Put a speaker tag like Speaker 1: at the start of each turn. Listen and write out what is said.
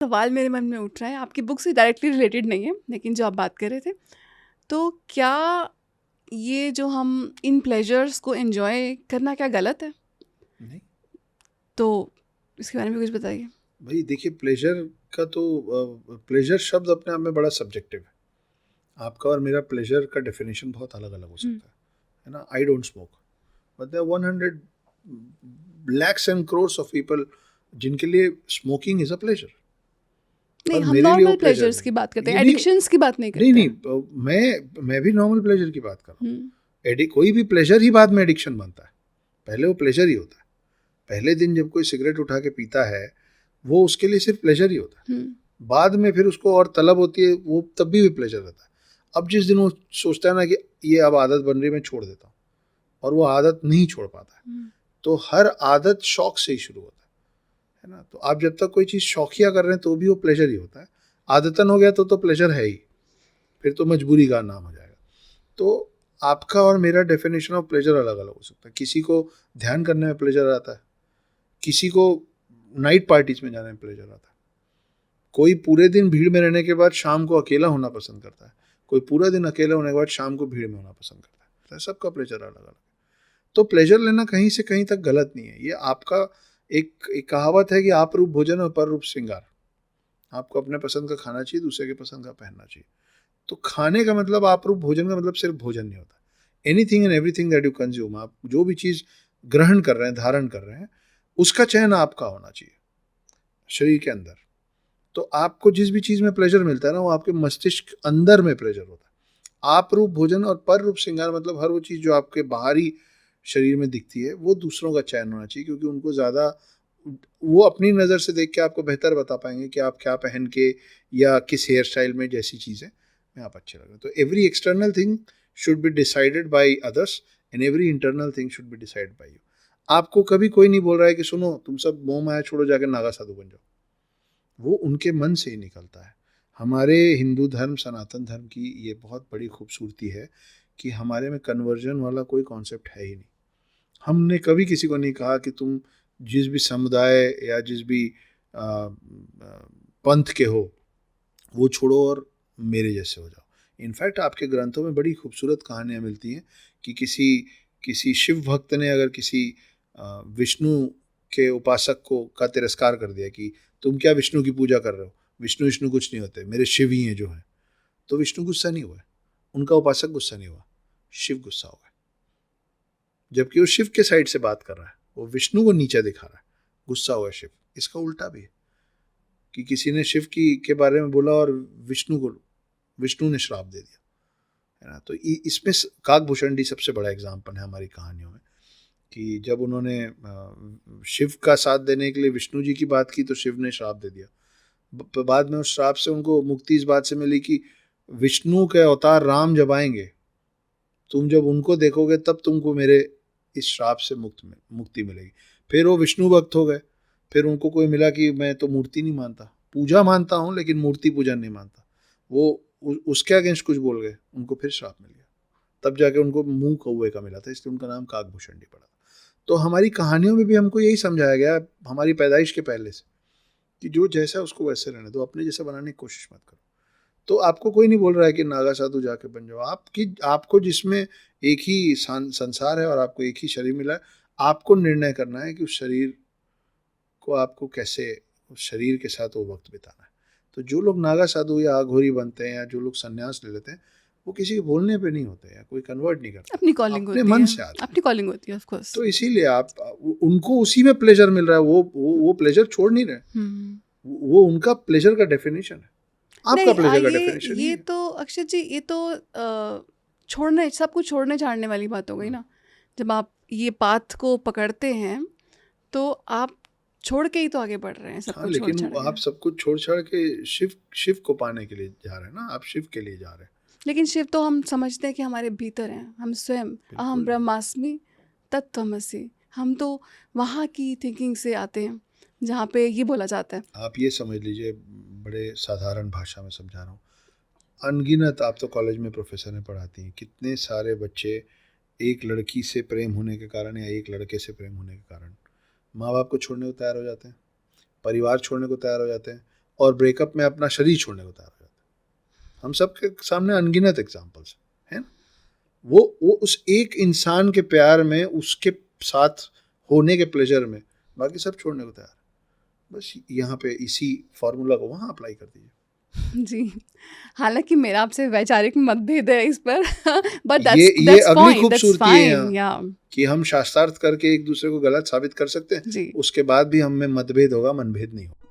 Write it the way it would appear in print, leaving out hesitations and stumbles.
Speaker 1: सवाल मेरे मन में उठ रहा है, आपकी बुक से डायरेक्टली रिलेटेड नहीं है, लेकिन जो आप बात कर रहे थे, तो क्या ये जो हम इन प्लेजर्स को एंजॉय करना क्या गलत है?
Speaker 2: नहीं
Speaker 1: तो इसके बारे में कुछ बताइए।
Speaker 2: भाई, देखिए प्लेजर का तो प्लेजर शब्द अपने आप में बड़ा सब्जेक्टिव है। आपका और मेरा प्लेजर का डेफिनेशन बहुत अलग अलग हो
Speaker 1: हुँ।
Speaker 2: सकता है ना। I don't smoke, but there 100 lakhs and crores of people जिनके लिए स्मोकिंग इज अ प्लेजर,
Speaker 1: नहीं,
Speaker 2: और
Speaker 1: हम
Speaker 2: मेरे लिए वो
Speaker 1: नॉर्मल
Speaker 2: प्लेजर
Speaker 1: प्लेजर्स
Speaker 2: नहीं।
Speaker 1: की बात करते
Speaker 2: ये
Speaker 1: हैं,
Speaker 2: नहीं,
Speaker 1: एडिक्शंस की बात नहीं
Speaker 2: नहीं
Speaker 1: करते
Speaker 2: नहीं,
Speaker 1: हैं।
Speaker 2: मैं भी नॉर्मल प्लेजर की बात कर रहा
Speaker 1: हुँ,
Speaker 2: हूँ। कोई भी प्लेजर ही बाद में एडिक्शन बनता है, पहले वो प्लेजर ही होता है। पहले दिन जब कोई सिगरेट उठा के पीता है, वो उसके लिए सिर्फ प्लेजर ही होता है।
Speaker 1: हुँ,
Speaker 2: बाद में फिर उसको और तलब होती है, वो तब भी प्लेजर रहता है। अब जिस दिन वो सोचता है ना कि ये अब आदत बन रही, मैं छोड़ देता हूँ, और वो आदत नहीं छोड़ पाता है,
Speaker 1: हुँ,
Speaker 2: तो हर आदत शौक से ही शुरू होता है ना। तो आप जब तक कोई चीज़ शौकिया कर रहे हैं तो भी वो प्लेजर ही होता है। आदतन हो गया तो प्लेजर है ही, फिर तो मजबूरी का नाम हो जाएगा। तो आपका और मेरा डेफिनेशन ऑफ प्लेजर अलग अलग हो सकता है। किसी को ध्यान करने में प्लेजर आता है, किसी को नाइट पार्टीज में जाने में प्लेजर आता है, कोई पूरे दिन भीड़ में रहने के बाद शाम को अकेला होना पसंद करता है, कोई पूरा दिन अकेला होने के बाद शाम को भीड़ में होना पसंद करता है। तो सबका प्लेजर अलग अलग है। तो प्लेजर लेना कहीं से कहीं तक गलत नहीं है। ये आपका एक कहावत है कि आप रूप भोजन और पर रूप श्रृंगार। आपको अपने पसंद का खाना चाहिए, दूसरे के पसंद का पहनना चाहिए। तो खाने का मतलब, आप रूप भोजन का मतलब सिर्फ भोजन नहीं होता। Anything and everything that you consume, आप जो भी चीज़ ग्रहण कर रहे हैं, धारण कर रहे हैं, उसका चयन आपका होना चाहिए शरीर के अंदर। तो आपको जिस भी चीज़ में प्लेजर मिलता है ना, वो आपके मस्तिष्क अंदर में प्लेजर होता है। आप रूप भोजन और पर रूप श्रृंगार मतलब हर वो चीज़ जो आपके बाहरी शरीर में दिखती है, वो दूसरों का चयन होना चाहिए, क्योंकि उनको ज़्यादा, वो अपनी नज़र से देख के आपको बेहतर बता पाएंगे कि आप क्या पहन के या किस हेयर स्टाइल में जैसी चीज़ें में आप अच्छे लग रहे हैं। तो every external thing should be decided by others, and every internal thing should be decided by you. आपको कभी कोई नहीं बोल रहा है कि सुनो तुम सब मोह माया छोड़ो, जाकर नागा साधु बन जाओ। वो उनके मन से ही निकलता है। हमारे हिंदू धर्म, सनातन धर्म की ये बहुत बड़ी खूबसूरती है कि हमारे में कन्वर्जन वाला कोई कॉन्सेप्ट है ही नहीं। हमने कभी किसी को नहीं कहा कि तुम जिस भी समुदाय या जिस भी पंथ के हो वो छोड़ो और मेरे जैसे हो जाओ। इनफैक्ट आपके ग्रंथों में बड़ी खूबसूरत कहानियाँ मिलती हैं कि किसी किसी शिव भक्त ने अगर किसी विष्णु के उपासक को का तिरस्कार कर दिया कि तुम क्या विष्णु की पूजा कर रहे हो, विष्णु विष्णु कुछ नहीं होते, मेरे शिव ही हैं जो हैं। तो विष्णु गुस्सा नहीं हुआ, उनका उपासक गुस्सा नहीं हुआ, शिव गुस्सा हुआ। जबकि वो शिव के साइड से बात कर रहा है, वो विष्णु को नीचे दिखा रहा है, गुस्सा हुआ शिव। इसका उल्टा भी है कि किसी ने शिव की के बारे में बोला और विष्णु ने श्राप दे दिया, है ना। तो इसमें काकभूषणी सबसे बड़ा एग्जाम्पल है हमारी कहानियों में कि जब उन्होंने शिव का साथ देने के लिए विष्णु जी की बात की तो शिव ने श्राप दे दिया। बाद में उस श्राप से उनको मुक्ति इस बात से मिली कि विष्णु के अवतार राम जब आएंगे, तुम जब उनको देखोगे तब तुमको मेरे इस श्राप से मुक्ति मिलेगी। फिर वो विष्णु भक्त हो गए। फिर उनको कोई मिला कि मैं तो मूर्ति नहीं मानता, पूजा मानता हूँ लेकिन मूर्ति पूजन नहीं मानता। वो उसके अगेंस्ट कुछ बोल गए, उनको फिर श्राप मिल गया। तब जाके उनको मुंह कौवे का मिला था, इसलिए उनका नाम काकभूषणी पड़ा। तो हमारी कहानियों में भी हमको यही समझाया गया हमारी पैदाइश के पहले से कि जो जैसा है उसको वैसे रहने दो, अपने जैसा बनाने की कोशिश मत करो। तो आपको कोई नहीं बोल रहा है कि नागा साधु जाके बन जाओ। आपको जिसमें एक ही संसार है और आपको एक ही शरीर मिला है, आपको निर्णय करना है कि उस शरीर को आपको कैसे, उस शरीर के साथ वो वक्त बिताना है। तो जो लोग नागा साधु या अघोरी बनते हैं या जो लोग संन्यास ले लेते हैं, वो किसी के बोलने पे नहीं होते हैं, कोई कन्वर्ट नहीं करता,
Speaker 1: अपनी कॉलिंग
Speaker 2: अपने
Speaker 1: होती
Speaker 2: मन
Speaker 1: है,
Speaker 2: से आते हैं।
Speaker 1: अपनी कॉलिंग होती है ऑफ कोर्स।
Speaker 2: तो इसीलिए आप उनको उसी में प्लेजर मिल रहा है, वो प्लेजर छोड़ नहीं रहे।
Speaker 1: हुँ।
Speaker 2: वो उनका प्लेजर का डेफिनेशन है, आपका
Speaker 1: नहीं,
Speaker 2: प्लेजर का डेफिनेशन ही
Speaker 1: ये
Speaker 2: है।
Speaker 1: तो अक्षय जी, ये तो छोड़ने, सब कुछ छोड़ने छाड़ने वाली बात हो गई
Speaker 2: हम्म।
Speaker 1: ना। जब आप ये पाथ को पकड़ते हैं, तो आप छोड़ के ही तो आगे बढ़ रहे हैं, सब
Speaker 2: हाँ,
Speaker 1: कुछ छोड़
Speaker 2: लेकिन
Speaker 1: छाड़ के।
Speaker 2: आप सब कुछ छोड़ छाड़ के शिव को पाने के लिए जा रहे हैं ना, आप शिव के लिए जा रहे हैं।
Speaker 1: लेकिन शिव तो हम समझते हैं कि हमारे भीतर हैं, हम स्वयं अहम
Speaker 2: बिल्कुल नहीं।
Speaker 1: ब्रह्मास्मि तत्त्वमसि। हम तो वहाँ की थिंकिंग से आते हैं जहाँ पे ये बोला जाता है।
Speaker 2: आप ये समझ लीजिए, बड़े साधारण भाषा में समझा रहा हूँ। अनगिनत, आप तो कॉलेज में प्रोफेसर ने पढ़ाती हैं, कितने सारे बच्चे एक लड़की से प्रेम होने के कारण या एक लड़के से प्रेम होने के कारण माँ बाप को छोड़ने को तैयार हो जाते हैं, परिवार छोड़ने को तैयार हो जाते हैं, और ब्रेकअप में अपना शरीर छोड़ने को तैयार हो जाता है। हम सबके सामने अनगिनत एग्जाम्पल्स है ना। वो उस एक इंसान के प्यार में, उसके साथ होने के प्लेजर में बाकी सब छोड़ने को तैयार है। बस यहाँ पे इसी फॉर्मूला को वहाँ अप्लाई कर दीजिए।
Speaker 1: जी, हालाँकि मेरा आपसे वैचारिक मतभेद है इस पर बट
Speaker 2: ये
Speaker 1: दैट्स
Speaker 2: अगली
Speaker 1: फाइन, दैट्स
Speaker 2: खूबसूरती है
Speaker 1: फाइन, या
Speaker 2: यहाँ कि हम शास्त्रार्थ करके एक दूसरे को गलत साबित कर सकते हैं,
Speaker 1: जी।
Speaker 2: उसके बाद भी हम में मतभेद होगा, मनभेद नहीं होगा।